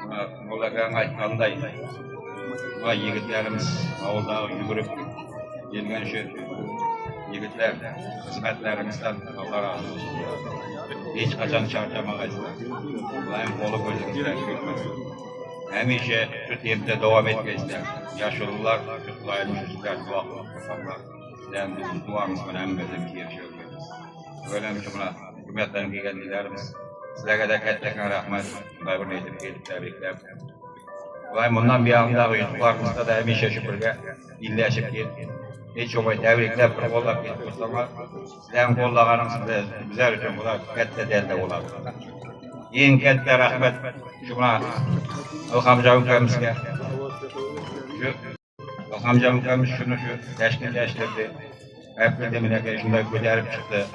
Mollagan aytkanday, bu yigitlerimiz avulda yugurip gelgen şu yigitler hizmetlerimizden Allah razı olsun. Hiç kaçan çarpamamayızlar. Ulayım kolu gözümüzden görmesin. Hemişe şu temde devam etmeyizler. Yaşlılar, çocuklarım çocuklar duaklar. Sizden bizim duamız önemli bizim yaşıyoruz. Böyle bir cümle hükümetlerin geldilerimiz. Sizlere de kettekine rahmet. Bunlar bunu edip tebrikler. Ulayım bundan bir anda çocuklarımızda da hemişe şükürge illeşip geldi. Hiç o boy tebrikler bir kollap getiriyoruz ama sizden kollağınız güzel için bu da kette delde olar. En kette rahmet şuna Alhamca ülkemizge. Alhamca ülkemiz şunu teşkilleştirdi. Hep demine şunda göderip çıktı.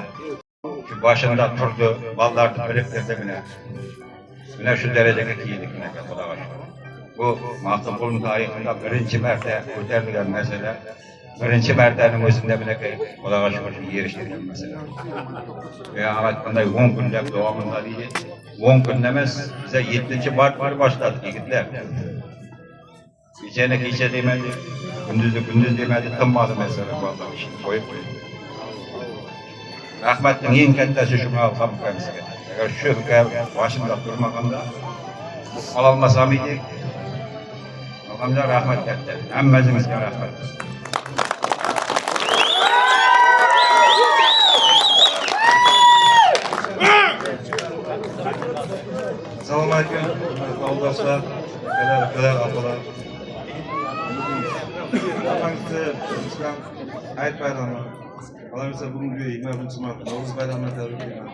Şu başında turdu, ballardı bölüklerdi bine şu dereceye giydik bu Mahtum Kul'un tarihinde birinci merte göterdüler mesele. Birinci mertenin özünde bile Allah'a şükür yeriştirdim mesela. Ve hakkında 10 günlük doğamında değil, 10 gün demez, bize 7. Mart başladı yigitler. Gecene gece demedi, gündüz demedi, tınmadı mesela bu adam işini koyup. Rahmetin en kettesi şunu alkam kendisi. Eğer şu hüküm başında durmakanda, bu alalmasa mıydı? Alhamdülillah rahmet kette, emmezimizden rahmet. Selamünaleyküm, dostlar, kadar ablalar. Efendisi, İslam Hayat Bayramı. Allah mesela bugün bir 20. Mart, Navruz Bayramı'na tebrik ediyorum.